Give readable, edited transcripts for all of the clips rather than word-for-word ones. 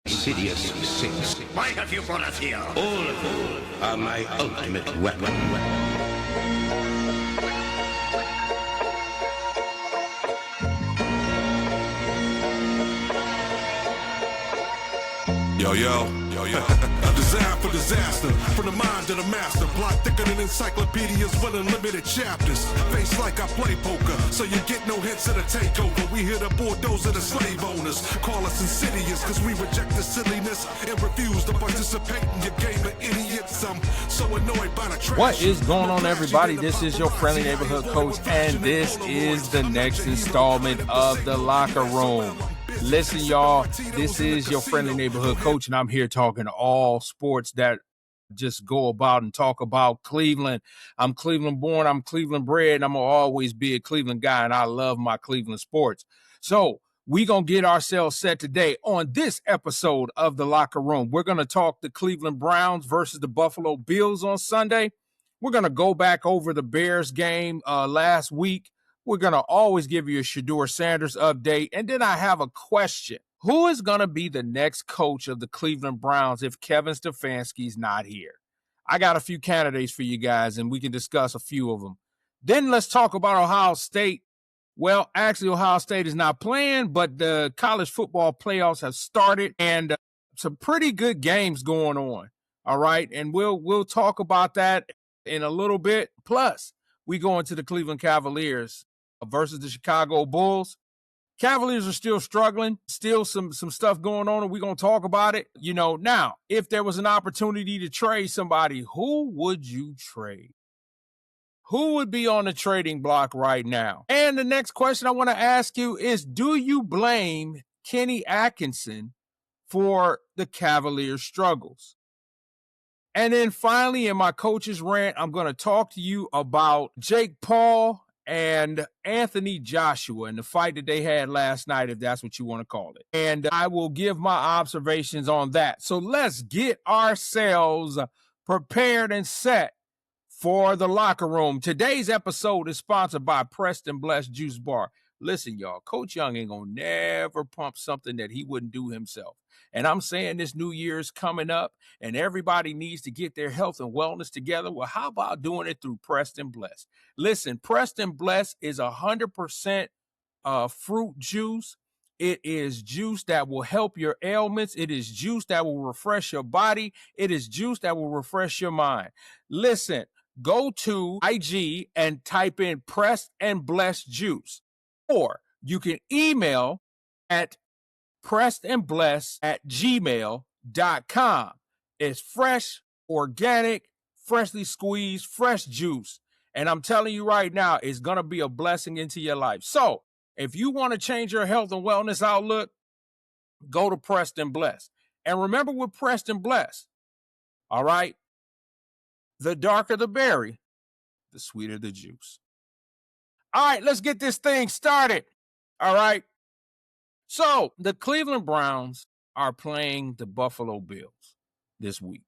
Insidious 6. Why have you brought us here? All of you are my ultimate weapon. Yo. Designed for disaster, from the mind to the master. Plot thicker than encyclopedias with unlimited chapters. Face like I play poker, so you get no hints of the takeover. We hit a bulldozer the slave owners. Call us insidious, cause we reject the silliness and refuse to participate in your game of idiots. I'm so annoyed by the trash. What is going on, everybody? This is your friendly neighborhood coach, and this is the next installment of the Locker Room. Listen, y'all, this is your friendly neighborhood coach, and I'm here talking all sports that just go about and talk about Cleveland. I'm Cleveland born, I'm Cleveland bred, and I'm going to always be a Cleveland guy, and I love my Cleveland sports. So we're going to get ourselves set today on this episode of the Locker Room. We're going to talk the Cleveland Browns versus the Buffalo Bills on Sunday. We're going to go back over the Bears game last week. We're going to always give you a Shedure Sanders update. And then I have a question. Who is going to be the next coach of the Cleveland Browns if Kevin Stefanski's not here? I got a few candidates for you guys, and we can discuss a few of them. Then let's talk about Ohio State. Well, actually, Ohio State is not playing, but the college football playoffs have started, and some pretty good games going on. All right, and we'll talk about that in a little bit. Plus, we go into the Cleveland Cavaliers versus the Chicago Bulls. Cavaliers are still struggling, still some stuff going on, and we're going to talk about it. You know, now, if there was an opportunity to trade somebody, who would you trade? Who would be on the trading block right now? And the next question I want to ask you is, do you blame Kenny Atkinson for the Cavaliers' struggles? And then finally, in my coach's rant, I'm going to talk to you about Jake Paul and Anthony Joshua and the fight that they had last night, if that's what you want to call it. And I will give my observations on that. So let's get ourselves prepared and set for the Locker Room. Today's episode is sponsored by Preston Bless Juice Bar. Listen, y'all, Coach Young ain't going to never pump something that he wouldn't do himself. And I'm saying this New Year's coming up, and everybody needs to get their health and wellness together. Well, how about doing it through Preston Bless? Listen, Preston Bless is 100% fruit juice. It is juice that will help your ailments. It is juice that will refresh your body. It is juice that will refresh your mind. Listen, go to IG and type in Pressed and Blessed Juice. Or you can email at pressedandblessed@gmail.com. It's fresh, organic, freshly squeezed, fresh juice. And I'm telling you right now, it's going to be a blessing into your life. So if you want to change your health and wellness outlook, go to Preston Bless. And remember with Preston Bless, all right, the darker the berry, the sweeter the juice. All right, let's get this thing started. All right. So the Cleveland Browns are playing the Buffalo Bills this week.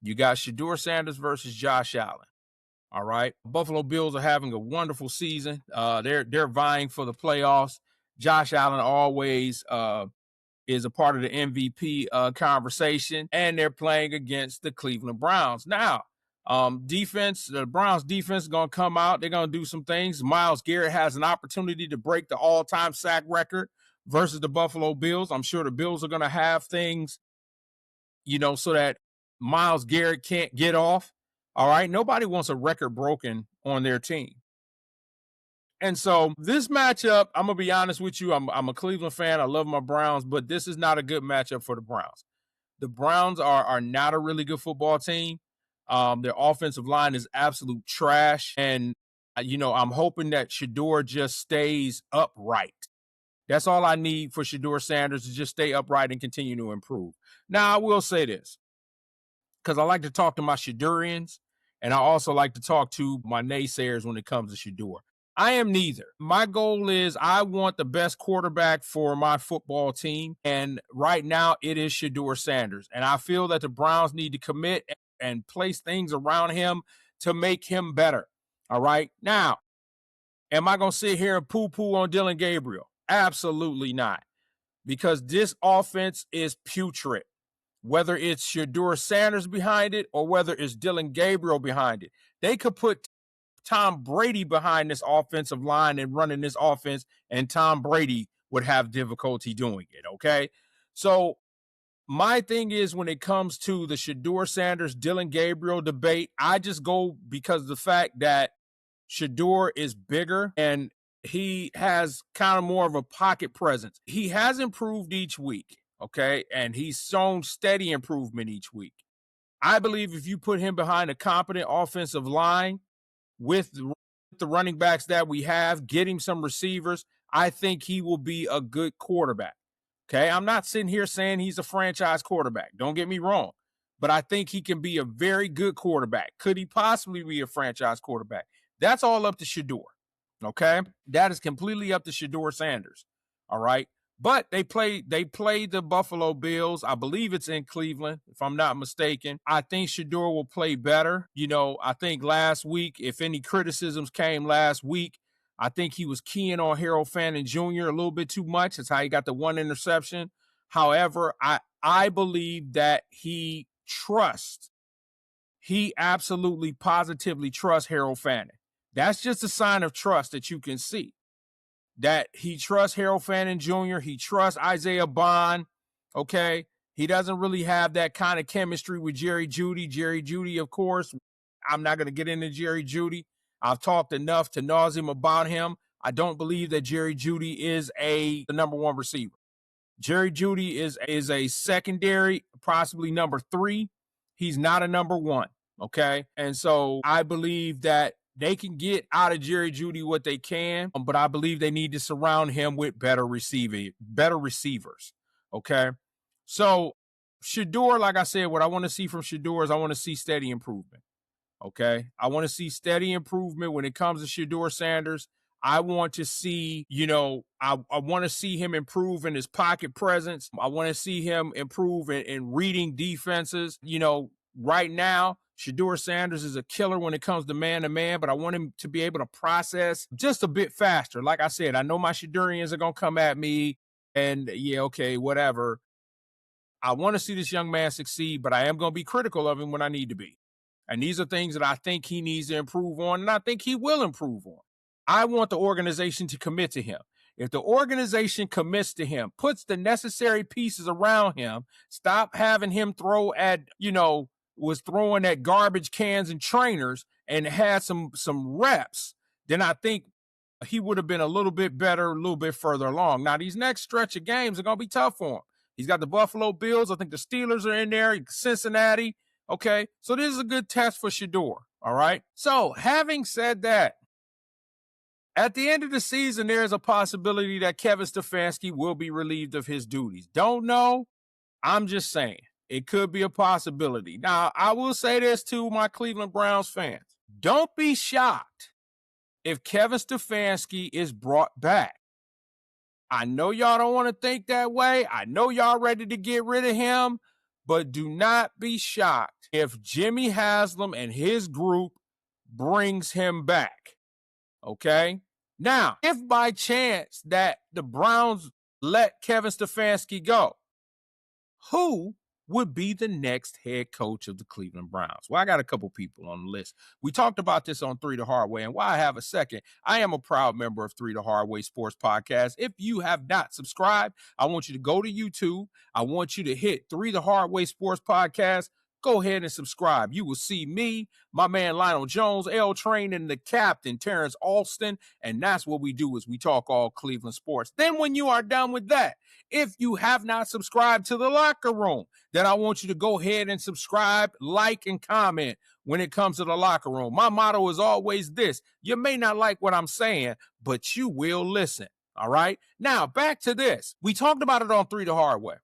You got Shedure Sanders versus Josh Allen. All right. Buffalo Bills are having a wonderful season. They're vying for the playoffs. Josh Allen always is a part of the MVP conversation, and they're playing against the Cleveland Browns. Now, the Browns defense is going to come out. They're going to do some things. Myles Garrett has an opportunity to break the all-time sack record versus the Buffalo Bills. I'm sure the Bills are going to have things, so that Myles Garrett can't get off. All right. Nobody wants a record broken on their team. And so this matchup, I'm going to be honest with you. I'm a Cleveland fan. I love my Browns, but this is not a good matchup for the Browns. The Browns are not a really good football team. Their offensive line is absolute trash. And, I'm hoping that Shedure just stays upright. That's all I need for Shedure Sanders, to just stay upright and continue to improve. Now, I will say this, because I like to talk to my Shedurians, and I also like to talk to my naysayers when it comes to Shedure. I am neither. My goal is I want the best quarterback for my football team, and right now it is Shedure Sanders. And I feel that the Browns need to commit and place things around him to make him better. All right? Now, am I going to sit here and poo-poo on Dylan Gabriel? Absolutely not. because this offense is putrid. Whether it's Shedure Sanders behind it or whether it's Dylan Gabriel behind it, they could put Tom Brady behind this offensive line and running this offense, and Tom Brady would have difficulty doing it, okay? So my thing is, when it comes to the Shedure Sanders, Dylan Gabriel debate, I just go because of the fact that Shedure is bigger and he has kind of more of a pocket presence. He has improved each week, okay? And he's shown steady improvement each week. I believe if you put him behind a competent offensive line with the running backs that we have, get him some receivers, I think he will be a good quarterback. Okay, I'm not sitting here saying he's a franchise quarterback. Don't get me wrong. But I think he can be a very good quarterback. Could he possibly be a franchise quarterback? That's all up to Shedure. Okay, that is completely up to Shedure Sanders. All right. But they played the Buffalo Bills. I believe it's in Cleveland, if I'm not mistaken. I think Shedure will play better. You know, I think last week, if any criticisms came last week, I think he was keying on Harold Fannin Jr. a little bit too much. That's how he got the one interception. However, I believe that he absolutely positively trusts Harold Fannin. That's just a sign of trust that you can see. That he trusts Harold Fannin Jr., he trusts Isaiah Bond, okay? He doesn't really have that kind of chemistry with Jerry Jeudy. Jerry Jeudy, of course, I'm not going to get into Jerry Jeudy. I've talked enough to nauseam about him. I don't believe that Jerry Jeudy is the number one receiver. Jerry Jeudy is a secondary, possibly number 3. He's not a number 1, okay? And so I believe that they can get out of Jerry Jeudy what they can, but I believe they need to surround him with better receivers, okay? So Shedure, like I said, what I want to see from Shedure is I want to see steady improvement. Okay, I want to see steady improvement when it comes to Shedure Sanders. I want to see, I want to see him improve in his pocket presence. I want to see him improve in reading defenses. Right now, Shedure Sanders is a killer when it comes to man-to-man, but I want him to be able to process just a bit faster. Like I said, I know my Shedurians are going to come at me and, okay, whatever. I want to see this young man succeed, but I am going to be critical of him when I need to be. And these are things that I think he needs to improve on, and I think he will improve on. I want the organization to commit to him. If the organization commits to him, puts the necessary pieces around him, stop having him throw at, was throwing at garbage cans and trainers and had some reps, then I think he would have been a little bit better, a little bit further along. Now, these next stretch of games are going to be tough for him. He's got the Buffalo Bills. I think the Steelers are in there, Cincinnati. Okay, so this is a good test for Shedure, all right? So, having said that, at the end of the season, there is a possibility that Kevin Stefanski will be relieved of his duties. Don't know. I'm just saying. It could be a possibility. Now, I will say this to my Cleveland Browns fans. Don't be shocked if Kevin Stefanski is brought back. I know y'all don't want to think that way. I know y'all ready to get rid of him. But do not be shocked if Jimmy Haslam and his group brings him back, okay? Now, if by chance that the Browns let Kevin Stefanski go, who would be the next head coach of the Cleveland Browns? Well, I got a couple people on the list. We talked about this on 3 the Hard Way, and while I have a second, I am a proud member of 3 the Hard Way Sports Podcast. If you have not subscribed, I want you to go to YouTube. I want you to hit 3 the Hard Way Sports Podcast. Go ahead and subscribe. You will see me, my man Lionel Jones, L Train, and the captain, Terrence Alston. And that's what we do is we talk all Cleveland sports. Then when you are done with that, if you have not subscribed to the Locker Room, then I want you to go ahead and subscribe, like, and comment when it comes to the Locker Room. My motto is always this. You may not like what I'm saying, but you will listen. All right? Now, back to this. We talked about it on 3 the Hard Way.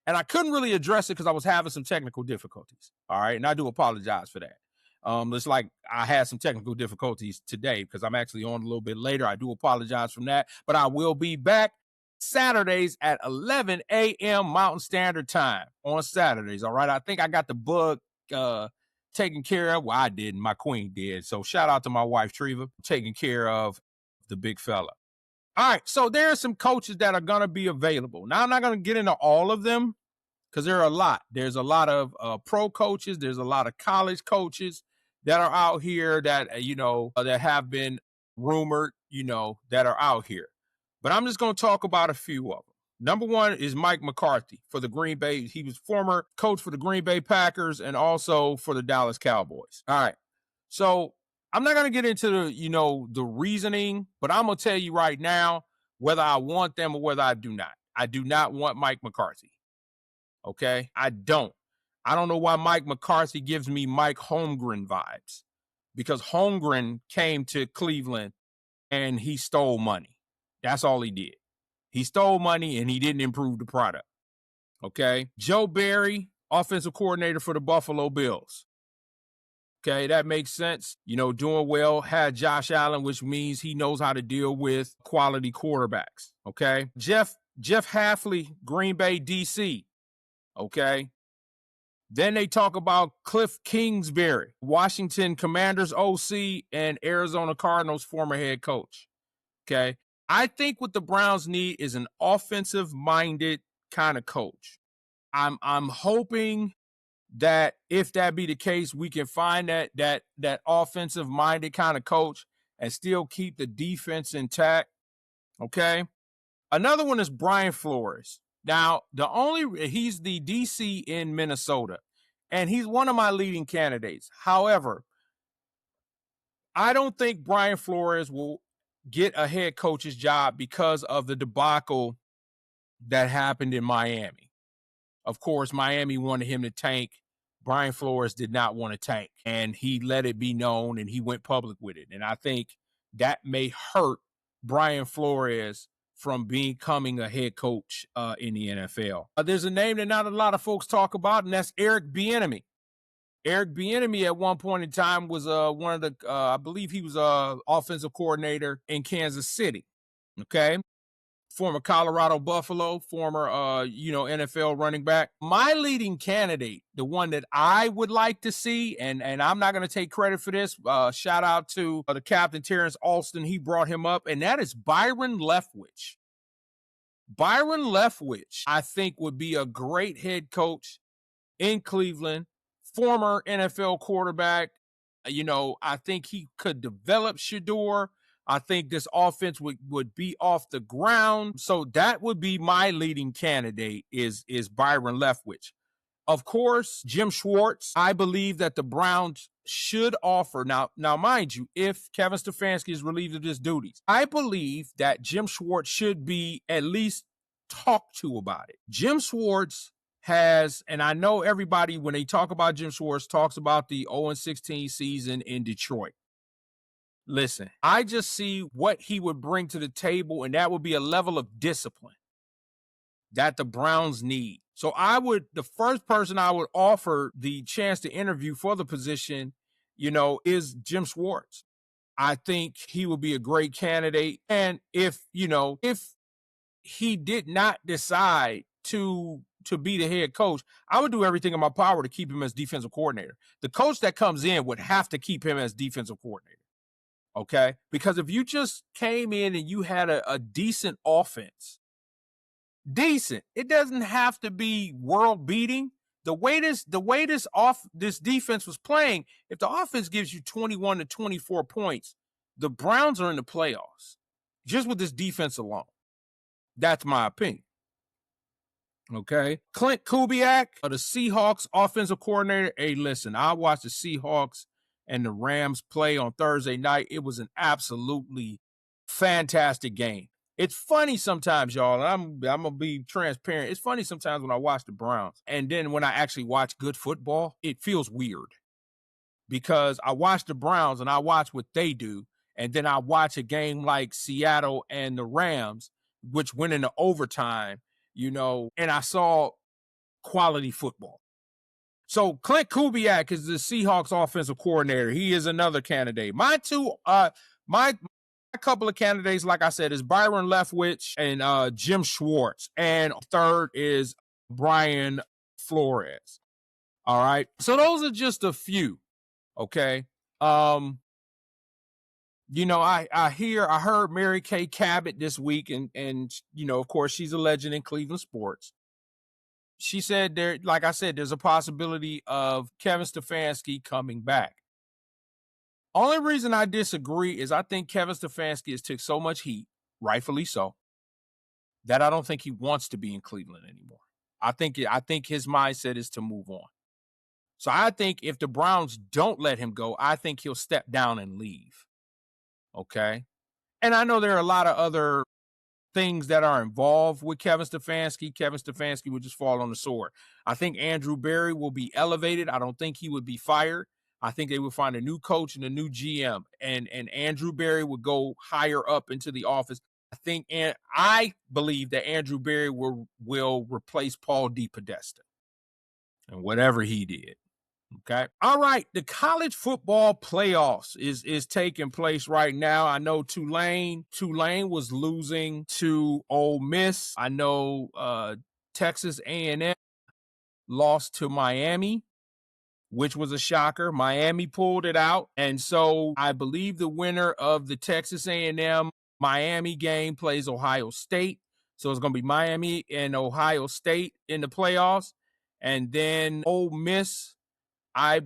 And I couldn't really address it because I was having some technical difficulties. All right. And I do apologize for that. It's like I had some technical difficulties today because I'm actually on a little bit later. I do apologize from that. But I will be back Saturdays at 11 a.m. Mountain Standard Time on Saturdays. All right. I think I got the bug taken care of. Well, I didn't. My queen did. So shout out to my wife, Treva, taking care of the big fella. All right, so there are some coaches that are going to be available. Now, I'm not going to get into all of them because there are a lot. There's a lot of pro coaches. There's a lot of college coaches that are out here that, that have been rumored, that are out here. But I'm just going to talk about a few of them. Number one is Mike McCarthy for the Green Bay. He was former coach for the Green Bay Packers and also for the Dallas Cowboys. All right. So I'm not going to get into the reasoning, but I'm going to tell you right now whether I want them or whether I do not. I do not want Mike McCarthy. Okay? I don't. I don't know why Mike McCarthy gives me Mike Holmgren vibes, because Holmgren came to Cleveland and he stole money. That's all he did. He stole money and he didn't improve the product. Okay? Joe Barry, offensive coordinator for the Buffalo Bills. Okay, that makes sense. Doing well, had Josh Allen, which means he knows how to deal with quality quarterbacks. Okay? Jeff Hafley, Green Bay, DC. Okay? Then they talk about Cliff Kingsbury, Washington Commanders OC and Arizona Cardinals former head coach. Okay? I think what the Browns need is an offensive-minded kind of coach. I'm hoping that if that be the case, we can find that offensive-minded kind of coach and still keep the defense intact. Okay? Another one is Brian Flores. Now, he's the DC in Minnesota, and he's one of my leading candidates. However, I don't think Brian Flores will get a head coach's job because of the debacle that happened in Miami. Of course, Miami wanted him to tank. Brian Flores did not want to tank, and he let it be known, and he went public with it. And I think that may hurt Brian Flores from becoming a head coach in the NFL. There's a name that not a lot of folks talk about, and that's Eric Bieniemy. Eric Bieniemy at one point in time was one of the, I believe he was offensive coordinator in Kansas City. Okay. Former Colorado Buffalo, former, NFL running back. My leading candidate, the one that I would like to see, and I'm not going to take credit for this. Shout out to the captain, Terrence Alston. He brought him up, and that is Byron Leftwich. Byron Leftwich, I think, would be a great head coach in Cleveland. Former NFL quarterback. I think he could develop Shedure. I think this offense would be off the ground. So that would be my leading candidate is Byron Leftwich. Of course, Jim Schwartz. I believe that the Browns should offer. Now, mind you, if Kevin Stefanski is relieved of his duties, I believe that Jim Schwartz should be at least talked to about it. Jim Schwartz has, and I know everybody, when they talk about Jim Schwartz, talks about the 0-16 season in Detroit. Listen, I just see what he would bring to the table, and that would be a level of discipline that the Browns need. So the first person I would offer the chance to interview for the position, is Jim Schwartz. I think he would be a great candidate. And if he did not decide to be the head coach, I would do everything in my power to keep him as defensive coordinator. The coach that comes in would have to keep him as defensive coordinator. Okay? Because if you just came in and you had a decent offense, it doesn't have to be world beating. The way this defense was playing, if the offense gives you 21 to 24 points, the Browns are in the playoffs just with this defense alone. That's my opinion. Okay. Clint Kubiak, the Seahawks offensive coordinator. Hey, listen, I watched the Seahawks and the Rams play on Thursday night. It was an absolutely fantastic game. It's funny sometimes, y'all, and I'm going to be transparent. It's funny sometimes when I watch the Browns, and then when I actually watch good football, it feels weird because I watch the Browns and I watch what they do, and then I watch a game like Seattle and the Rams, which went into overtime, and I saw quality football. So Clint Kubiak is the Seahawks offensive coordinator. He is another candidate. My couple of candidates, like I said, is Byron Leftwich and Jim Schwartz. And third is Brian Flores. All right. So those are just a few. Okay. I heard Mary Kay Cabot this week, and of course, she's a legend in Cleveland sports. She said like I said, there's a possibility of Kevin Stefanski coming back. Only reason I disagree is I think Kevin Stefanski has took so much heat, rightfully so, that I don't think he wants to be in Cleveland anymore. I think his mindset is to move on. So I think if the Browns don't let him go, I think he'll step down and leave. Okay. And I know there are a lot of other things that are involved with Kevin Stefanski. Kevin Stefanski would just fall on the sword. I think Andrew Berry will be elevated. I don't think he would be fired. I think they would find a new coach and a new GM, and Andrew Berry would go higher up into the office. I believe that Andrew Berry will replace Paul DePodesta and whatever he did. Okay. All right. The college football playoffs is taking place right now. I know Tulane was losing to Ole Miss. I know Texas A&M lost to Miami, which was a shocker. Miami pulled it out. And so I believe the winner of the Texas A&M Miami game plays Ohio State. So it's going to be Miami and Ohio State in the playoffs. And then Ole Miss, I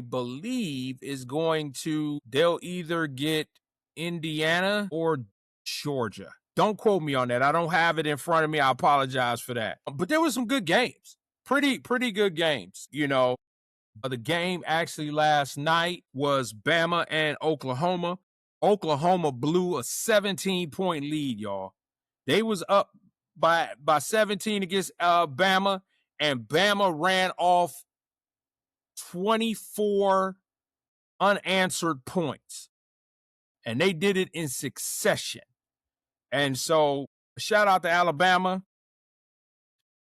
believe, is they'll either get Indiana or Georgia. Don't quote me on that. I don't have it in front of me. I apologize for that. But there were some good games. Pretty good games. The game actually last night was Bama and Oklahoma. Oklahoma blew a 17-point lead, y'all. They was up by 17 against Bama, and Bama ran off 24 unanswered points. And they did it in succession. And so, shout out to Alabama.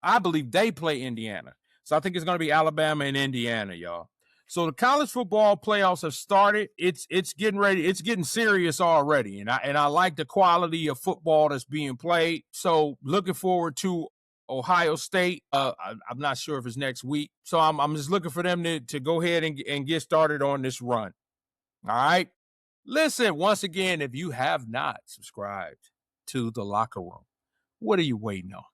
I believe they play Indiana. So I think it's going to be Alabama and Indiana, y'all. So the college football playoffs have started. It's getting ready. It's getting serious already. And I like the quality of football that's being played. So looking forward to Ohio State. I'm not sure if it's next week. So I'm just looking for them to go ahead and get started on this run. All right. Listen, once again, if you have not subscribed to the Locker Room, what are you waiting on?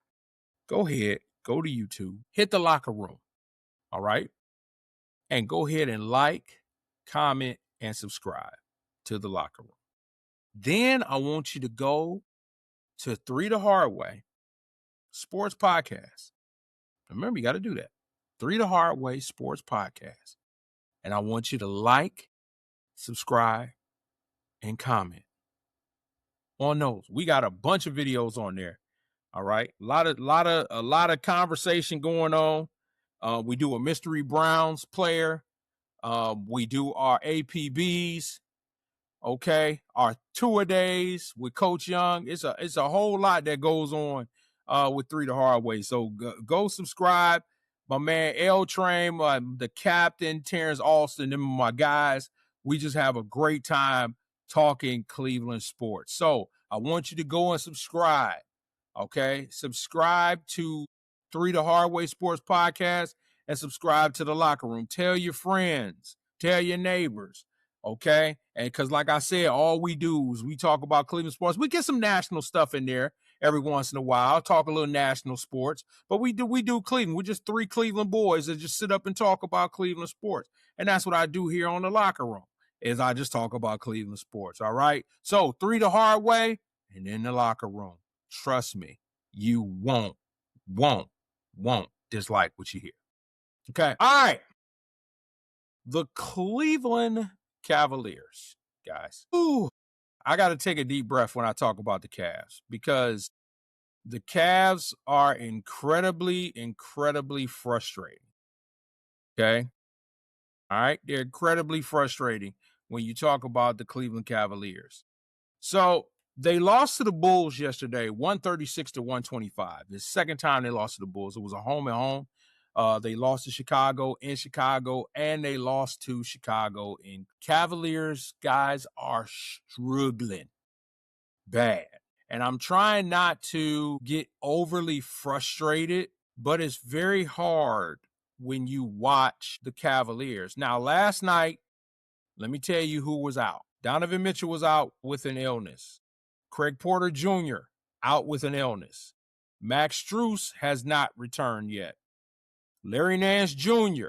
Go ahead, go to YouTube, hit the Locker Room. All right. And go ahead and like, comment, and subscribe to the Locker Room. Then I want you to go to 3 the Hard Way Sports Podcast. Remember, you got to do that. 3 the Hard Way Sports Podcast. And I want you to like, subscribe, and comment on those. We got a bunch of videos on there. All right. A lot of conversation going on. We do a mystery Browns player. We do our APBs. Okay. Our tour days with Coach Young. It's a whole lot that goes on with 3 the Hard Way. So go subscribe. My man L Train, the captain, Terrence Alston, them are my guys. We just have a great time talking Cleveland sports. So I want you to go and subscribe. Okay. Subscribe to 3 the Hard Way Sports Podcast and subscribe to the Locker Room. Tell your friends, tell your neighbors. Okay. And because like I said, all we do is we talk about Cleveland sports. We get some national stuff in there every once in a while, talk a little national sports, but we do Cleveland. We're just 3 Cleveland boys that just sit up and talk about Cleveland sports. And that's what I do here on the Locker Room, is I just talk about Cleveland sports. All right. So 3 the Hard Way and in the Locker Room. Trust me, you won't dislike what you hear. Okay. All right. The Cleveland Cavaliers, guys. Ooh, I got to take a deep breath when I talk about the Cavs, because the Cavs are incredibly frustrating. Okay. All right. They're incredibly frustrating when you talk about the Cleveland Cavaliers. So they lost to the Bulls yesterday, 136-125. The second time they lost to the Bulls. It was a home and home. They lost to Chicago in Chicago, and they lost to Chicago in Cavaliers. Guys are struggling bad. And I'm trying not to get overly frustrated, but it's very hard when you watch the Cavaliers. Now, last night, let me tell you who was out. Donovan Mitchell was out with an illness. Craig Porter Jr. out with an illness. Max Strus has not returned yet. Larry Nance Jr.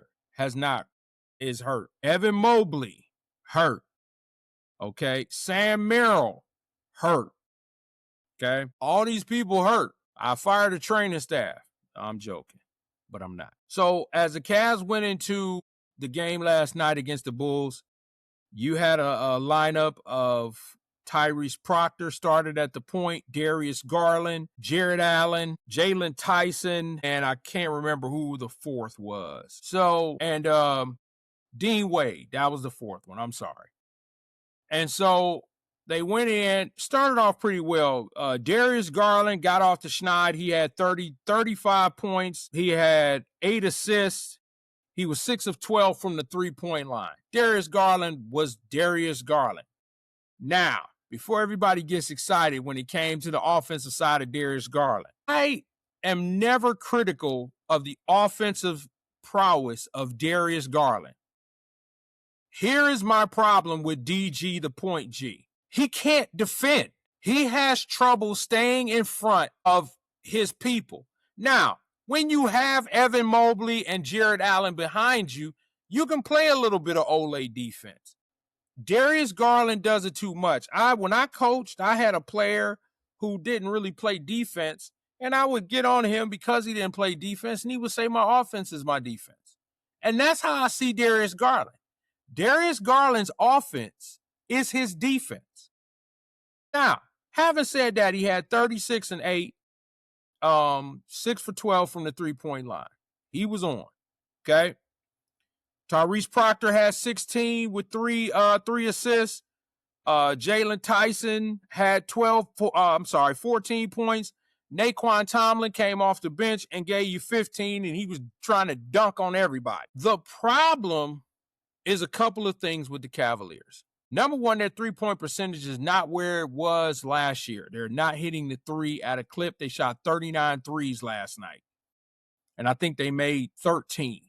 is hurt. Evan Mobley, hurt. Okay. Sam Merrill, hurt. Okay. All these people hurt. I fired the training staff. I'm joking, but I'm not. So as the Cavs went into the game last night against the Bulls, you had a lineup of Tyrese Proctor started at the point, Darius Garland, Jared Allen, Jalen Tyson, and I can't remember who the fourth was. So, and Dean Wade, that was the fourth one. I'm sorry. And so they went in, started off pretty well. Darius Garland got off the schneid. He had 35 points. He had 8 assists. He was 6 of 12 from the three-point line. Darius Garland was Darius Garland. Now, before everybody gets excited when it came to the offensive side of Darius Garland, I am never critical of the offensive prowess of Darius Garland. Here is my problem with DG, the point G. He can't defend. He has trouble staying in front of his people. Now, when you have Evan Mobley and Jared Allen behind you, you can play a little bit of Olay defense. Darius Garland does it too much. When I coached, I had a player who didn't really play defense, and I would get on him because he didn't play defense, and he would say my offense is my defense. And that's how I see Darius Garland. Darius Garland's offense is his defense. Now, having said that, he had 36 and 8, 6 for 12 from the three-point line. He was on, okay? Tyrese Proctor had 16 with three assists. Jalen Tyson had 14 points. Naquan Tomlin came off the bench and gave you 15, and he was trying to dunk on everybody. The problem is a couple of things with the Cavaliers. Number one, their three-point percentage is not where it was last year. They're not hitting the three at a clip. They shot 39 threes last night, and I think they made 13.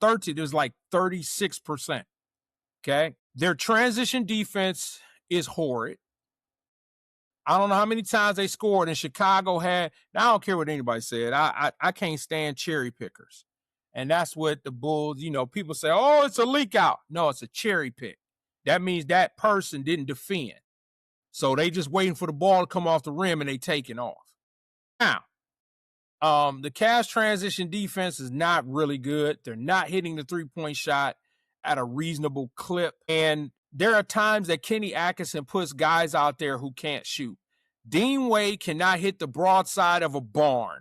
It was like 36%. Okay. Their transition defense is horrid. I don't know how many times they scored, and Chicago had. Now, I don't care what anybody said. I can't stand cherry pickers. And that's what the Bulls, people say, oh, it's a leak out. No, it's a cherry pick. That means that person didn't defend. So they just waiting for the ball to come off the rim and they taking off. Now, the Cavs transition defense is not really good. They're not hitting the three-point shot at a reasonable clip. And there are times that Kenny Atkinson puts guys out there who can't shoot. Dean Wade cannot hit the broadside of a barn.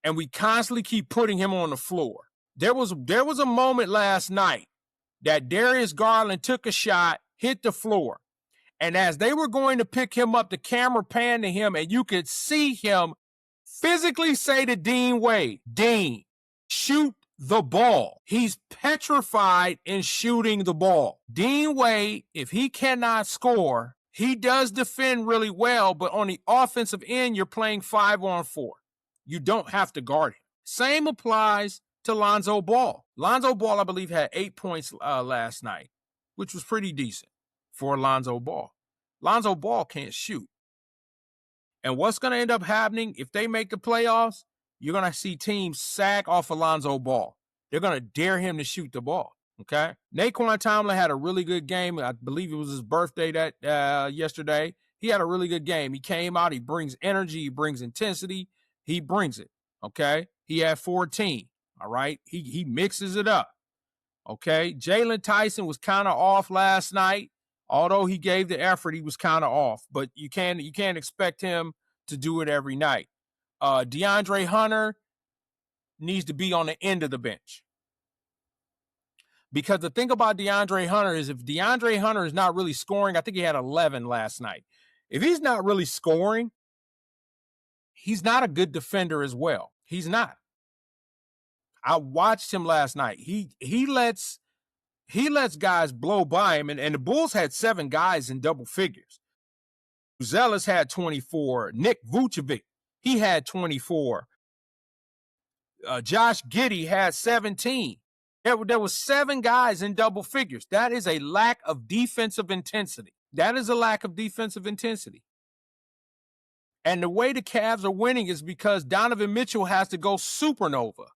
And we constantly keep putting him on the floor. There was a moment last night that Darius Garland took a shot, hit the floor. And as they were going to pick him up, the camera panned to him, and you could see him physically say to Dean Wade, Dean, shoot the ball. He's petrified in shooting the ball. Dean Wade, if he cannot score, he does defend really well, but on the offensive end, you're playing 5-on-4. You don't have to guard him. Same applies to Lonzo Ball. Lonzo Ball, I believe, had 8 points last night, which was pretty decent for Lonzo Ball. Lonzo Ball can't shoot. And what's going to end up happening if they make the playoffs? You're going to see teams sack off Lonzo Ball. They're going to dare him to shoot the ball, okay? Naquan Tomlin had a really good game. I believe it was his birthday yesterday. He had a really good game. He came out. He brings energy. He brings intensity. He brings it, okay? He had 14, all right? He mixes it up, okay? Jalen Tyson was kind of off last night. Although he gave the effort, he was kind of off. But you can't expect him to do it every night. DeAndre Hunter needs to be on the end of the bench. Because the thing about DeAndre Hunter is if DeAndre Hunter is not really scoring, I think he had 11 last night. If he's not really scoring, he's not a good defender as well. He's not. I watched him last night. He lets guys blow by him, and the Bulls had 7 guys in double figures. Zealous had 24. Nick Vucevic, he had 24. Josh Giddey had 17. There was 7 guys in double figures. That is a lack of defensive intensity. That is a lack of defensive intensity. And the way the Cavs are winning is because Donovan Mitchell has to go supernova.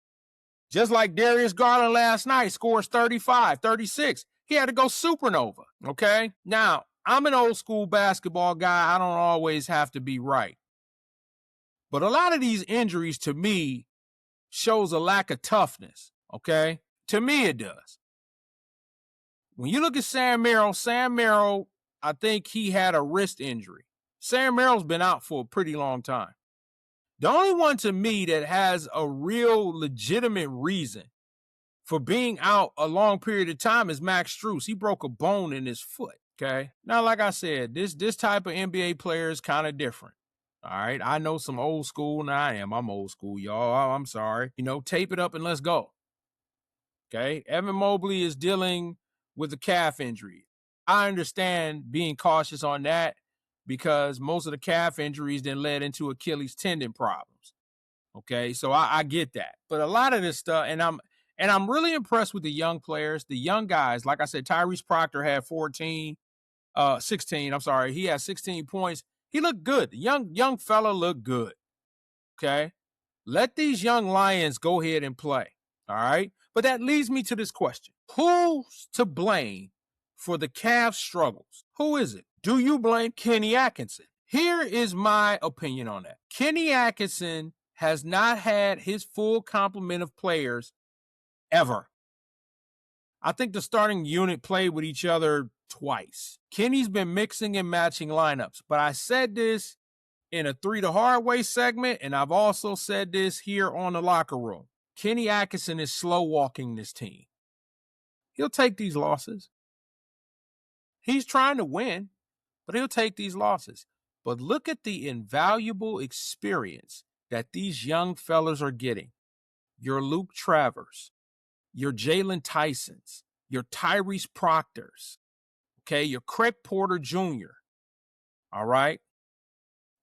Just like Darius Garland last night scores 35, 36. He had to go supernova, okay? Now, I'm an old school basketball guy. I don't always have to be right. But a lot of these injuries, to me, shows a lack of toughness, okay? To me, it does. When you look at Sam Merrill, I think he had a wrist injury. Sam Merrill's been out for a pretty long time. The only one to me that has a real legitimate reason for being out a long period of time is Max Strus. He broke a bone in his foot, okay? Now, like I said, this type of NBA player is kind of different, all right? I know some old school, and I'm old school, y'all. I'm sorry. Tape it up and let's go, okay? Evan Mobley is dealing with a calf injury. I understand being cautious on that because most of the calf injuries then led into Achilles tendon problems, okay? So I get that. But a lot of this stuff, and I'm really impressed with the young players, the young guys. Like I said, Tyrese Proctor had 16. I'm sorry. He had 16 points. He looked good. The young fella looked good. Okay. Let these young Lions go ahead and play. All right. But that leads me to this question. Who's to blame for the Cavs' struggles? Who is it? Do you blame Kenny Atkinson? Here is my opinion on that. Kenny Atkinson has not had his full complement of players ever. I think the starting unit played with each other twice. Kenny's been mixing and matching lineups, but I said this in a 3 the Hard Way segment, and I've also said this here on the Locker Room. Kenny Atkinson is slow walking this team. He'll take these losses. He's trying to win, but he'll take these losses. But look at the invaluable experience that these young fellas are getting. Your Luke Travers, your Jalen Tysons, your Tyrese Proctors, okay, your Craig Porter Jr., all right?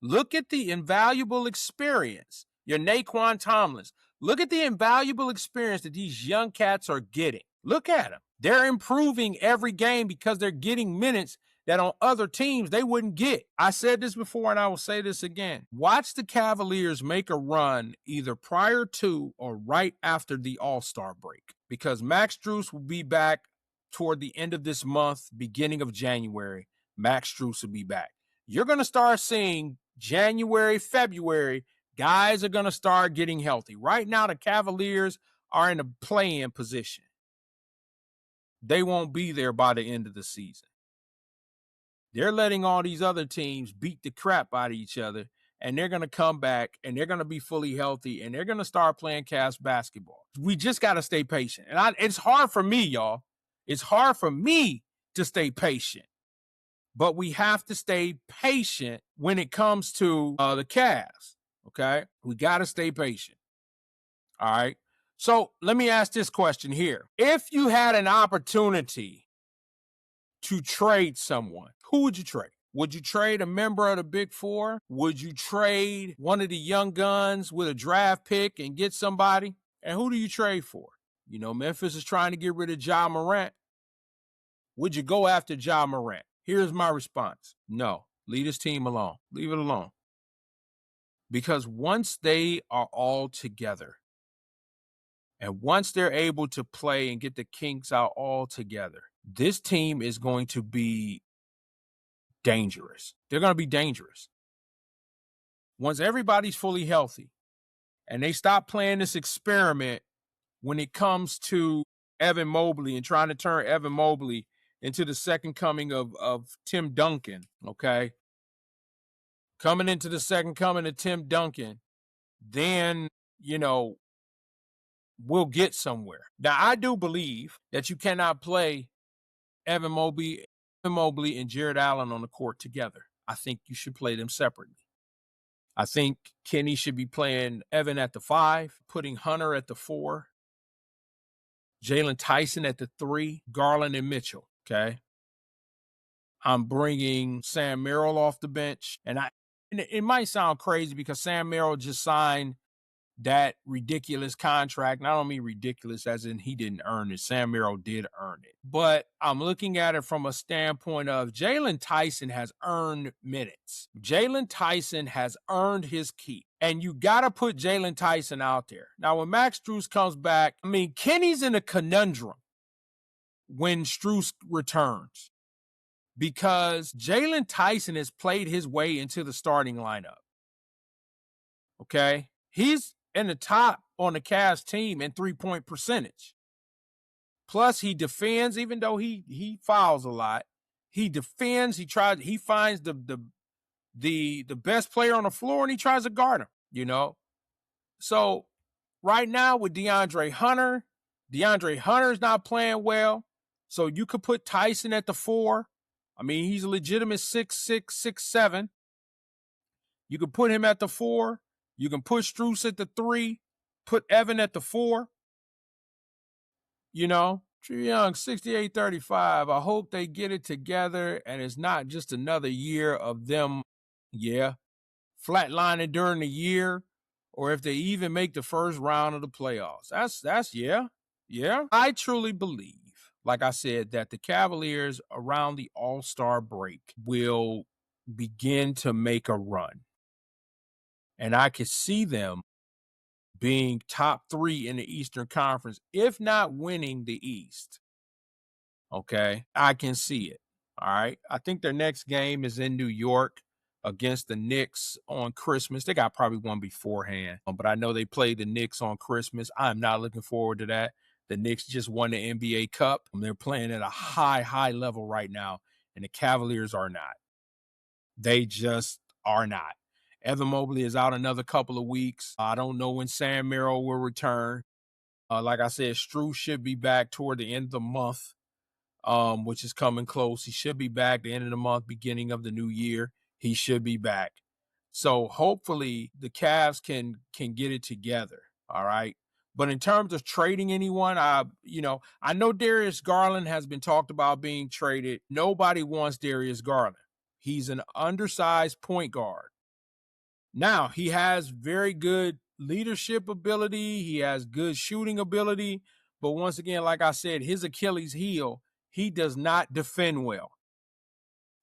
Look at the invaluable experience, your Naquan Tomlins. Look at the invaluable experience that these young cats are getting. Look at them. They're improving every game because they're getting minutes that on other teams they wouldn't get. I said this before and I will say this again. Watch the Cavaliers make a run either prior to or right after the All-Star break because Max Strus will be back toward the end of this month, beginning of January. Max Strus will be back. You're going to start seeing January, February, guys are going to start getting healthy. Right now, the Cavaliers are in a play-in position. They won't be there by the end of the season. They're letting all these other teams beat the crap out of each other, and they're going to come back, and they're going to be fully healthy, and they're going to start playing Cavs basketball. We just got to stay patient. And it's hard for me, y'all. It's hard for me to stay patient. But we have to stay patient when it comes to the Cavs, okay? We got to stay patient, all right? So let me ask this question here. If you had an opportunity to trade someone, who would you trade? Would you trade a member of the Big Four? Would you trade one of the young guns with a draft pick and get somebody? And who do you trade for? Memphis is trying to get rid of Ja Morant. Would you go after Ja Morant? Here's my response. No, leave this team alone. Leave it alone. Because once they are all together, and once they're able to play and get the kinks out all together, this team is going to be dangerous. They're going to be dangerous. Once everybody's fully healthy and they stop playing this experiment when it comes to Evan Mobley and trying to turn Evan Mobley into the second coming of Tim Duncan, okay? Coming into the second coming of Tim Duncan, then, we'll get somewhere. Now, I do believe that you cannot play Evan Mobley and Jared Allen on the court together. I think you should play them separately. I think Kenny should be playing Evan at the 5, putting Hunter at the 4, Jalen Tyson at the 3, Garland and Mitchell, okay? I'm bringing Sam Merrill off the bench. And it might sound crazy because Sam Merrill just signed that ridiculous contract. And I don't mean ridiculous as in he didn't earn it. Sam Merrill did earn it. But I'm looking at it from a standpoint of Jalen Tyson has earned minutes. Jalen Tyson has earned his keep. And you got to put Jalen Tyson out there. Now, when Max Strus comes back, I mean, Kenny's in a conundrum when Strus returns because Jalen Tyson has played his way into the starting lineup. Okay? He's in the top on the Cavs team in three-point percentage. Plus, he defends, even though he fouls a lot. He defends. He finds the best player on the floor and he tries to guard him. You know, so right now with DeAndre Hunter's not playing well. So you could put Tyson at the 4. I mean, he's a legitimate 6'6", 6'7". You can put him at the 4. You can put Strus at the 3, put Evan at the 4. You know, Trae Young, 68-35. I hope they get it together and it's not just another year of them, flatlining during the year, or if they even make the first round of the playoffs. That's yeah. I truly believe, like I said, that the Cavaliers around the All-Star break will begin to make a run. And I could see them being top 3 in the Eastern Conference, if not winning the East. Okay, I can see it. All right. I think their next game is in New York against the Knicks on Christmas. They got probably one beforehand, but I know they play the Knicks on Christmas. I'm not looking forward to that. The Knicks just won the NBA Cup. They're playing at a high level right now, and the Cavaliers are not. They just are not. Evan Mobley is out another couple of weeks. I don't know when Sam Merrill will return. Like I said, Strus should be back toward the end of the month, which is coming close. He should be back the end of the month, beginning of the new year. He should be back. So hopefully the Cavs can get it together. All right. But in terms of trading anyone, I know Darius Garland has been talked about being traded. Nobody wants Darius Garland. He's an undersized point guard. Now, he has very good leadership ability. He has good shooting ability. But once again, like I said, his Achilles heel, he does not defend well.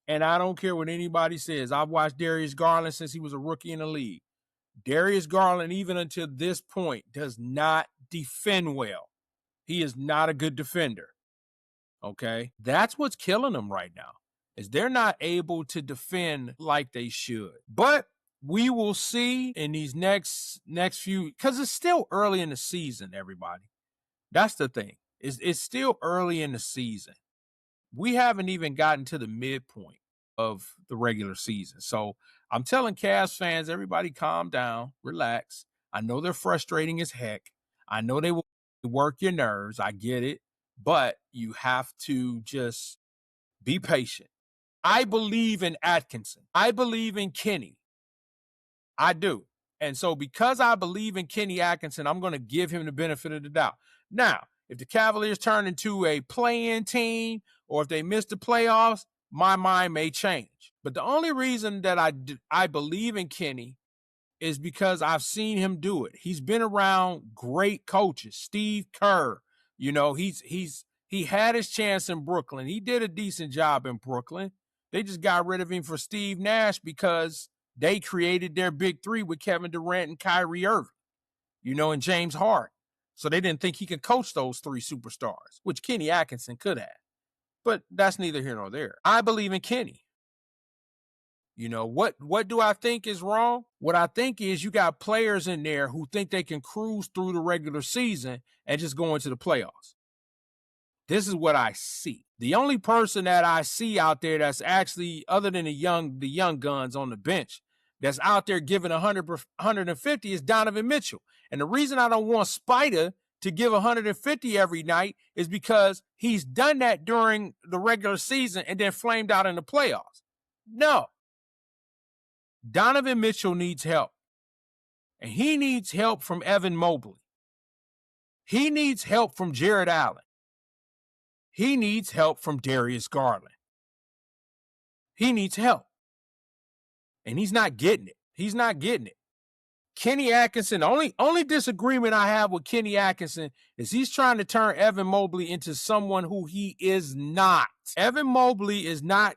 And I don't care what anybody says. I've watched Darius Garland since he was a rookie in the league. Darius Garland, even until this point, does not defend well. He is not a good defender. Okay? That's what's killing them right now, is they're not able to defend like they should. But we will see in these next few, because it's still early in the season, everybody. That's the thing. It's still early in the season. We haven't even gotten to the midpoint of the regular season. So I'm telling Cavs fans, everybody calm down, relax. I know they're frustrating as heck. I know they will work your nerves. I get it. But you have to just be patient. I believe in Atkinson. I believe in Kenny. I do. And so because I believe in Kenny Atkinson, I'm going to give him the benefit of the doubt. Now, if the Cavaliers turn into a play-in team or if they miss the playoffs, my mind may change. But the only reason that I believe in Kenny is because I've seen him do it. He's been around great coaches. Steve Kerr, he had his chance in Brooklyn. He did a decent job in Brooklyn. They just got rid of him for Steve Nash because they created their big 3 with Kevin Durant and Kyrie Irving, and James Harden. So they didn't think he could coach those 3 superstars, which Kenny Atkinson could have. But that's neither here nor there. I believe in Kenny. What do I think is wrong? What I think is you got players in there who think they can cruise through the regular season and just go into the playoffs. This is what I see. The only person that I see out there that's actually, other than the young guns on the bench, that's out there giving 150 is Donovan Mitchell. And the reason I don't want Spider to give 150 every night is because he's done that during the regular season and then flamed out in the playoffs. No. Donovan Mitchell needs help. And he needs help from Evan Mobley. He needs help from Jared Allen. He needs help from Darius Garland. He needs help. And he's not getting it. He's not getting it. Kenny Atkinson, the only disagreement I have with Kenny Atkinson is he's trying to turn Evan Mobley into someone who he is not. Evan Mobley is not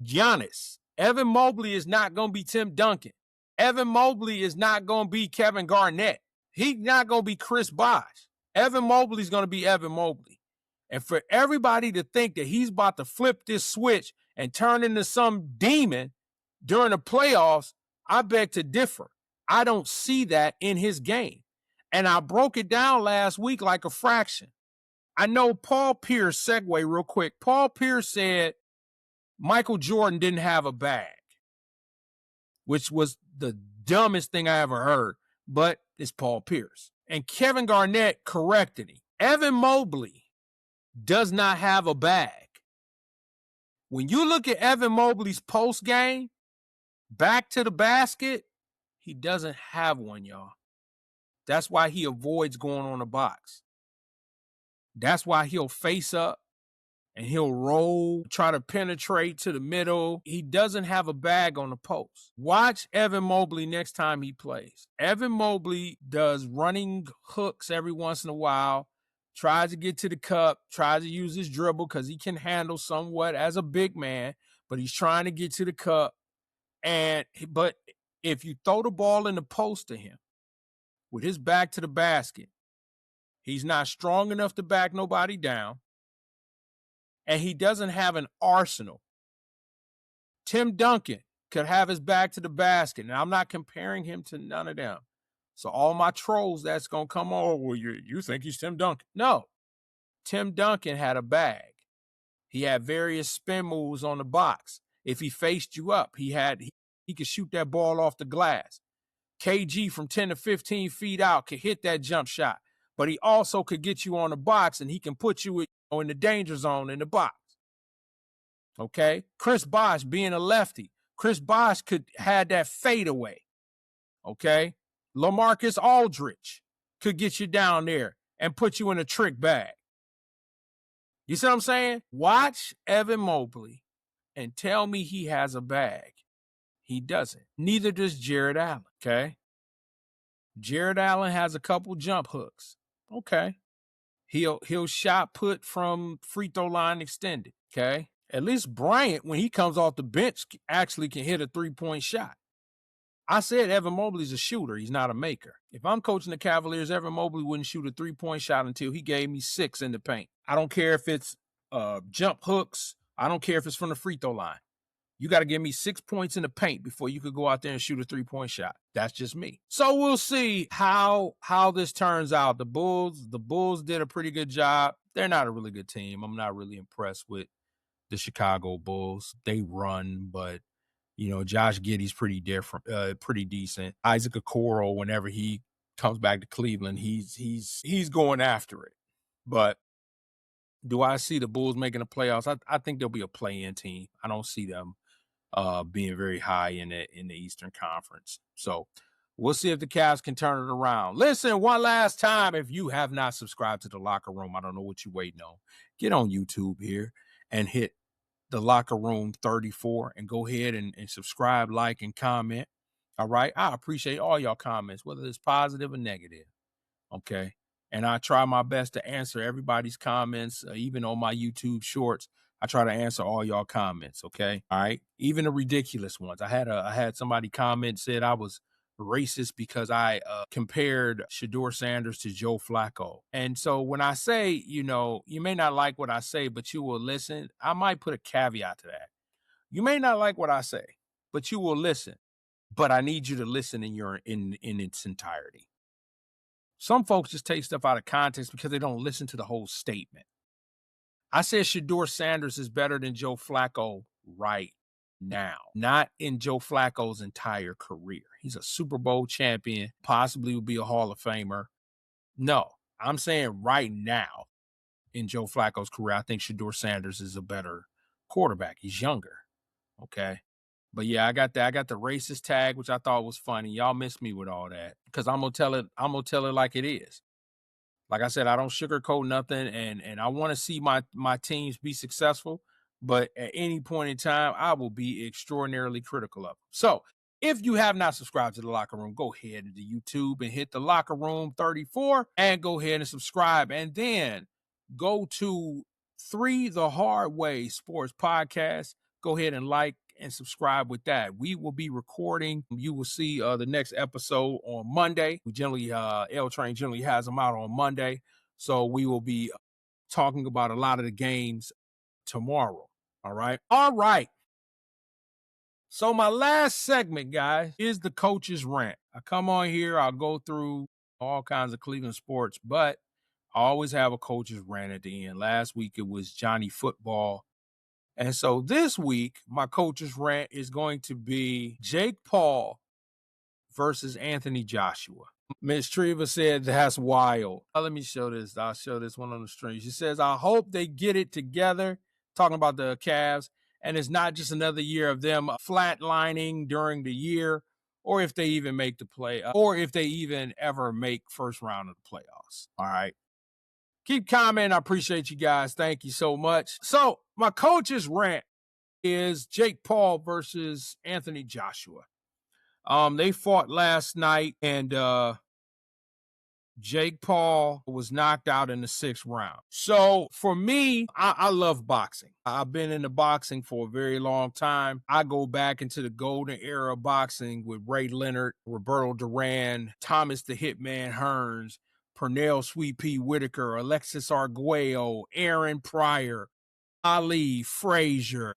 Giannis. Evan Mobley is not going to be Tim Duncan. Evan Mobley is not going to be Kevin Garnett. He's not going to be Chris Bosh. Evan Mobley is going to be Evan Mobley. And for everybody to think that he's about to flip this switch and turn into some demon during the playoffs, I beg to differ. I don't see that in his game. And I broke it down last week like a fraction. I know Paul Pierce, segue real quick. Paul Pierce said Michael Jordan didn't have a bag, which was the dumbest thing I ever heard, but it's Paul Pierce. And Kevin Garnett corrected him. Evan Mobley does not have a bag. When you look at Evan Mobley's post game, back to the basket, he doesn't have one, y'all. That's why he avoids going on the box. That's why he'll face up and he'll roll, try to penetrate to the middle. He doesn't have a bag on the post. Watch Evan Mobley next time he plays. Evan Mobley does running hooks every once in a while, tries to get to the cup, tries to use his dribble because he can handle somewhat as a big man, but he's trying to get to the cup. But if you throw the ball in the post to him with his back to the basket, he's not strong enough to back nobody down, and he doesn't have an arsenal. Tim Duncan could have his back to the basket, and I'm not comparing him to none of them. So all my trolls that's going to come on, well, you think he's Tim Duncan. No. Tim Duncan had a bag. He had various spin moves on the box. If he faced you up, he could shoot that ball off the glass. KG from 10 to 15 feet out could hit that jump shot, but he also could get you on the box, and he can put you in the danger zone in the box. Okay? Chris Bosh being a lefty. Chris Bosh could have that fadeaway. Okay? LaMarcus Aldridge could get you down there and put you in a trick bag. You see what I'm saying? Watch Evan Mobley and tell me he has a bag. He doesn't. Neither does Jared Allen, okay? Jared Allen has a couple jump hooks. Okay. He'll shot put from free throw line extended, okay? At least Bryant, when he comes off the bench, actually can hit a three-point shot. I said Evan Mobley's a shooter. He's not a maker. If I'm coaching the Cavaliers, Evan Mobley wouldn't shoot a three-point shot until he gave me 6 in the paint. I don't care if it's jump hooks. I don't care if it's from the free throw line. You got to give me 6 points in the paint before you could go out there and shoot a three-point shot. That's just me. So we'll see how this turns out. The Bulls did a pretty good job. They're not a really good team. I'm not really impressed with the Chicago Bulls. They run, but Josh Giddey's pretty decent. Isaac Okoro, whenever he comes back to Cleveland, he's going after it. But do I see the Bulls making the playoffs? I think they'll be a play-in team. I don't see them being very high in the Eastern Conference. So we'll see if the Cavs can turn it around. Listen, one last time, if you have not subscribed to the Locker Room, I don't know what you're waiting on. Get on YouTube here and hit the Locker Room 34 and go ahead and subscribe, like, and comment. All right. I appreciate all y'all comments, whether it's positive or negative. Okay. And I try my best to answer everybody's comments, even on my YouTube shorts. I try to answer all y'all comments. Okay. All right. Even the ridiculous ones. I had somebody comment, said I was racist because I compared Shedure Sanders to Joe Flacco. And so when I say, you may not like what I say, but you will listen, I might put a caveat to that. You may not like what I say, but you will listen. But I need you to listen in its entirety. Some folks just take stuff out of context because they don't listen to the whole statement. I said Shedure Sanders is better than Joe Flacco right now, not in Joe Flacco's entire career. He's a Super Bowl champion, possibly will be a Hall of Famer. No, I'm saying right now in Joe Flacco's career, I think Shedure Sanders is a better quarterback. He's younger. Okay. But yeah, I got that. I got the racist tag, which I thought was funny. Y'all missed me with all that because I'm gonna tell it like it is. Like I said, I don't sugarcoat nothing, and I want to see my teams be successful. But at any point in time, I will be extraordinarily critical of them. So If you have not subscribed to the Locker Room, go ahead to YouTube and hit the Locker Room 34 and go ahead and subscribe. And then go to 3 The Hard Way Sports Podcast. Go ahead and like and subscribe with that. We will be recording. You will see the next episode on Monday. We generally, L Train generally has them out on Monday. So we will be talking about a lot of the games tomorrow. All right. All right. So my last segment, guys, is the coach's rant. I come on here, I'll go through all kinds of Cleveland sports, but I always have a coach's rant at the end. Last week it was Johnny Football. And so this week, my coach's rant is going to be Jake Paul versus Anthony Joshua. Miss Treva said, that's wild. Let me show this. I'll show this one on the stream. She says, I hope they get it together, talking about the Cavs, and it's not just another year of them flatlining during the year, or if they even make the play, or if they even ever make first round of the playoffs. All right. Keep commenting. I appreciate you guys. Thank you so much. So my coach's rant is Jake Paul versus Anthony Joshua. They fought last night, and Jake Paul was knocked out in the 6th round. So for me, I love boxing. I've been into boxing for a very long time. I go back into the golden era of boxing with Ray Leonard, Roberto Duran, Thomas the Hitman Hearns, Pernell Sweet Pea Whitaker, Alexis Arguello, Aaron Pryor, Ali, Frazier,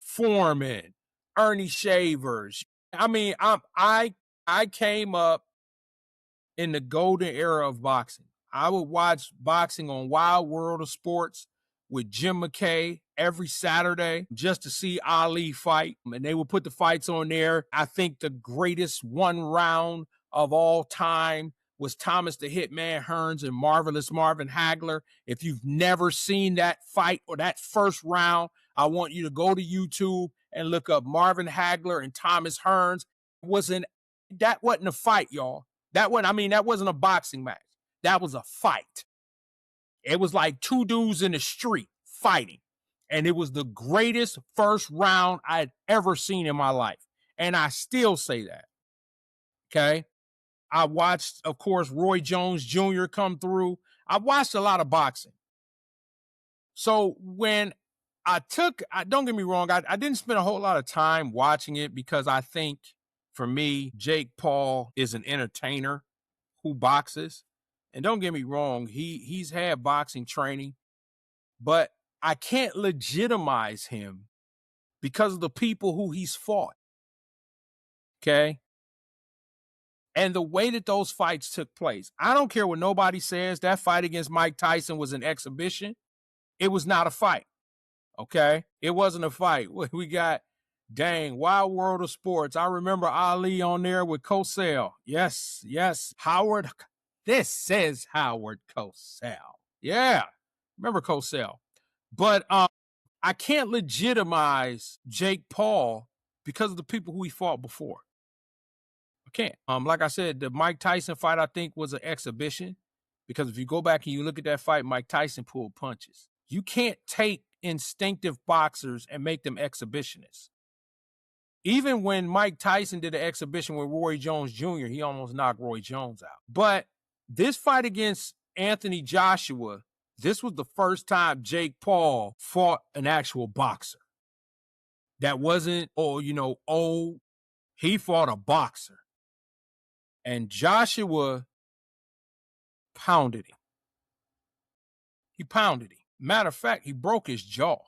Foreman, Ernie Shavers. I mean, I came up in the golden era of boxing. I would watch boxing on Wild World of Sports with Jim McKay every Saturday just to see Ali fight. And they would put the fights on there. I think the greatest one round of all time was Thomas the Hitman Hearns and Marvelous Marvin Hagler. If you've never seen that fight or that first round, I want you to go to YouTube and look up Marvin Hagler and Thomas Hearns. That wasn't a fight, y'all. That wasn't a boxing match. That was a fight. It was like 2 dudes in the street fighting. And it was the greatest first round I'd ever seen in my life. And I still say that. Okay. I watched, of course, Roy Jones Jr. come through. I watched a lot of boxing. So when don't get me wrong, I didn't spend a whole lot of time watching it because I think, for me, Jake Paul is an entertainer who boxes. And don't get me wrong, he's had boxing training, but I can't legitimize him because of the people who he's fought. Okay? And the way that those fights took place. I don't care what nobody says. That fight against Mike Tyson was an exhibition. It was not a fight. Okay? It wasn't a fight. We got, Wild World of Sports. I remember Ali on there with Cosell. Yes. Howard. This is Howard Cosell. Yeah. Remember Cosell. But I can't legitimize Jake Paul because of the people who he fought before. I can't. Like I said, the Mike Tyson fight, I think, was an exhibition. Because if you go back and you look at that fight, Mike Tyson pulled punches. You can't take instinctive boxers and make them exhibitionists. Even when Mike Tyson did an exhibition with Roy Jones Jr., he almost knocked Roy Jones out. But this fight against Anthony Joshua, this was the first time Jake Paul fought an actual boxer. That wasn't, old. He fought a boxer. And Joshua pounded him. He pounded him. Matter of fact, he broke his jaw.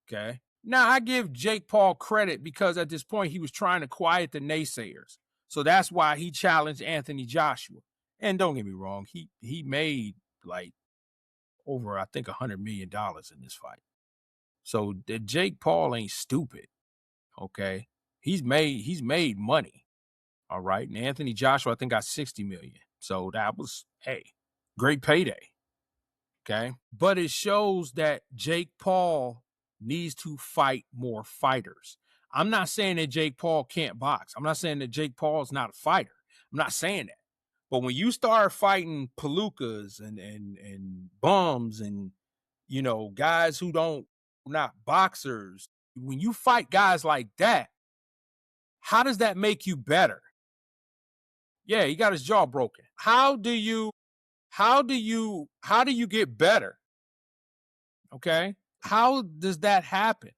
Okay? Now, I give Jake Paul credit because at this point he was trying to quiet the naysayers. So that's why he challenged Anthony Joshua. And don't get me wrong, he made like over, I think, $100 million in this fight. So Jake Paul ain't stupid. Okay? He's made money. All right. And Anthony Joshua, I think, got $60 million. So that was, great payday. Okay. But it shows that Jake Paul needs to fight more fighters. I'm not saying that Jake Paul can't box. I'm not saying that Jake Paul is not a fighter. I'm not saying that. But when you start fighting palookas and bums and, guys who not boxers, when you fight guys like that, How does that make you better? Yeah, he got his jaw broken. How do you get better? Okay? How does that happen?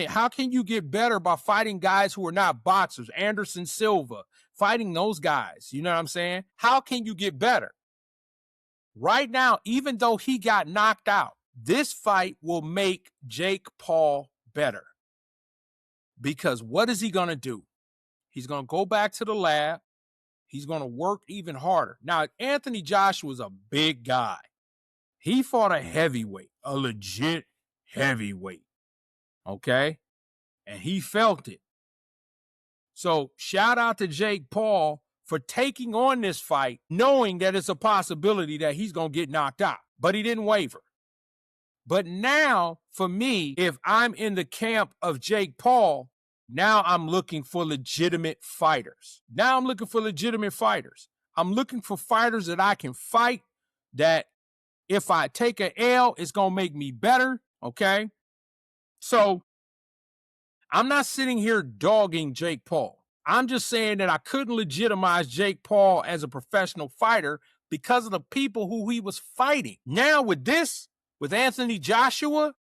How can you get better by fighting guys who are not boxers? Anderson Silva, fighting those guys. You know what I'm saying? How can you get better? Right now, even though he got knocked out, this fight will make Jake Paul better. Because what is he going to do? He's going to go back to the lab. He's going to work even harder. Now, Anthony Joshua is a big guy. He fought a heavyweight, a legit heavyweight. Okay? And he felt it. So shout out to Jake Paul for taking on this fight, knowing that it's a possibility that he's going to get knocked out. But he didn't waver. But now, for me, if I'm in the camp of Jake Paul, now I'm looking for legitimate fighters. I'm looking for fighters that I can fight, that if I take an L, it's going to make me better, okay? So I'm not sitting here dogging Jake Paul. I'm just saying that I couldn't legitimize Jake Paul as a professional fighter because of the people who he was fighting. Now with this, with Anthony Joshua,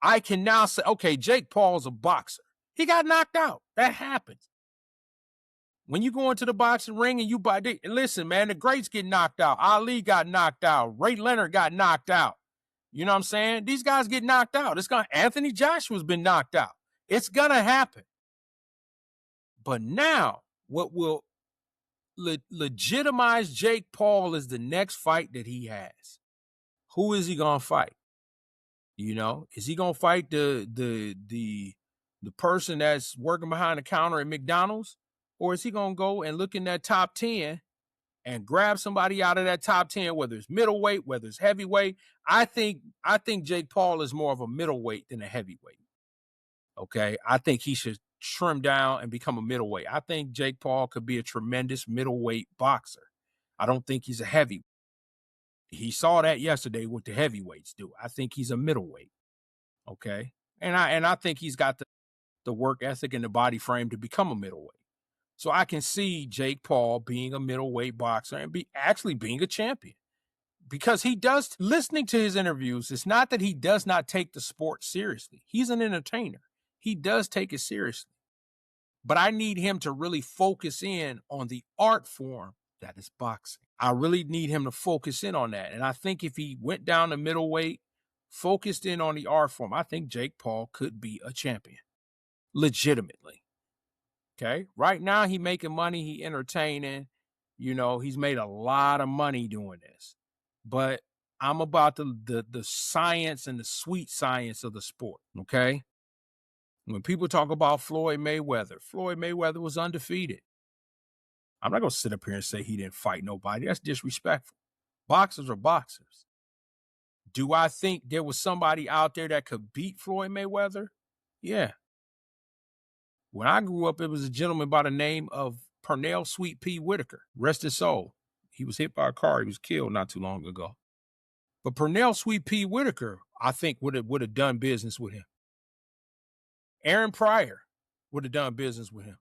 I can now say, okay, Jake Paul is a boxer. He got knocked out. That happens. When you go into the boxing ring and listen, man, the greats get knocked out. Ali got knocked out. Ray Leonard got knocked out. You know what I'm saying? These guys get knocked out. Anthony Joshua's been knocked out. It's going to happen. But now, what will legitimize Jake Paul is the next fight that he has. Who is he going to fight? You know, is he going to fight the person that's working behind the counter at McDonald's? Or is he going to go and look in that top 10 and grab somebody out of that top 10, whether it's middleweight, whether it's heavyweight? I think Jake Paul is more of a middleweight than a heavyweight. Okay? I think he should trim down and become a middleweight. I think Jake Paul could be a tremendous middleweight boxer. I don't think he's a heavyweight. He saw that yesterday what the heavyweights do. I think he's a middleweight. Okay? And I think he's got the work ethic and the body frame to become a middleweight. So I can see Jake Paul being a middleweight boxer and actually being a champion. Because he does, listening to his interviews, it's not that he does not take the sport seriously. He's an entertainer. He does take it seriously. But I need him to really focus in on the art form that is boxing. I really need him to focus in on that. And I think if he went down to middleweight, focused in on the art form, I think Jake Paul could be a champion. Legitimately. Okay. Right now, he making money. He entertaining. You know, he's made a lot of money doing this. But I'm about the science and the sweet science of the sport. Okay. When people talk about Floyd Mayweather was undefeated. I'm not going to sit up here and say he didn't fight nobody. That's disrespectful. Boxers are boxers. Do I think there was somebody out there that could beat Floyd Mayweather? Yeah. When I grew up, it was a gentleman by the name of Pernell Sweet Pea Whitaker. Rest his soul. He was hit by a car. He was killed not too long ago. But Pernell Sweet Pea Whitaker, I think, would have done business with him. Aaron Pryor would have done business with him.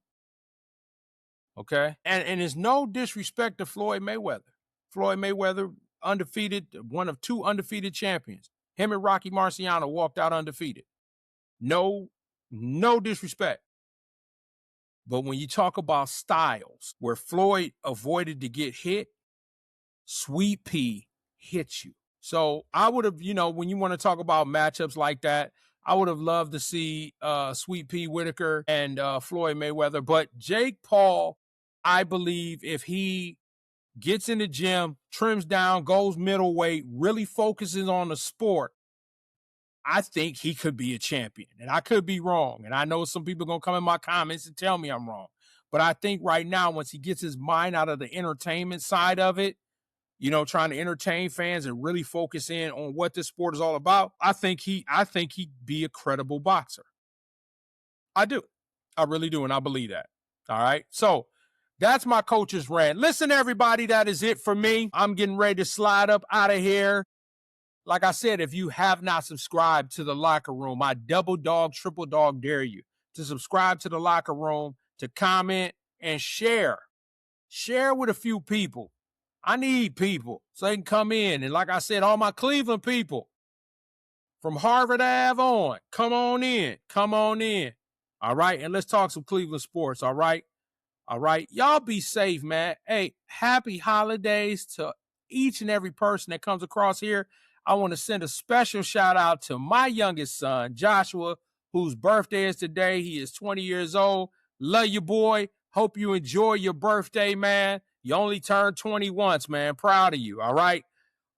Okay? And there's no disrespect to Floyd Mayweather. Floyd Mayweather, undefeated, one of two undefeated champions. Him and Rocky Marciano walked out undefeated. No disrespect. But when you talk about styles, where Floyd avoided to get hit, Sweet Pea hits you. So I would have, when you want to talk about matchups like that, I would have loved to see Sweet Pea Whitaker and Floyd Mayweather. But Jake Paul, I believe if he gets in the gym, trims down, goes middleweight, really focuses on the sport, I think he could be a champion. And I could be wrong. And I know some people are going to come in my comments and tell me I'm wrong. But I think right now, once he gets his mind out of the entertainment side of it, trying to entertain fans and really focus in on what this sport is all about, I think he'd be a credible boxer. I do. I really do. And I believe that. All right. So that's my coach's rant. Listen, everybody, that is it for me. I'm getting ready to slide up out of here. Like I said, if you have not subscribed to the Locker Room, I double dog, triple dog dare you to subscribe to the Locker Room. to comment and share. Share with a few people. I need people so they can come in. And like I said, all my Cleveland people from Harvard Ave on, come on in. Come on in. All right. And let's talk some Cleveland sports. All right. All right. Y'all be safe, man. Hey, happy holidays to each and every person that comes across here. I want to send a special shout out to my youngest son, Joshua, whose birthday is today. He is 20 years old. Love you, boy. Hope you enjoy your birthday, man. You only turned 20 once, man. Proud of you. All right.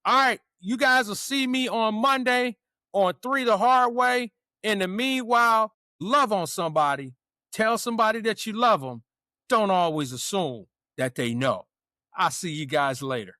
All right. You guys will see me on Monday on 3 the Hard Way. In the meanwhile, love on somebody. Tell somebody that you love them. Don't always assume that they know. I'll see you guys later.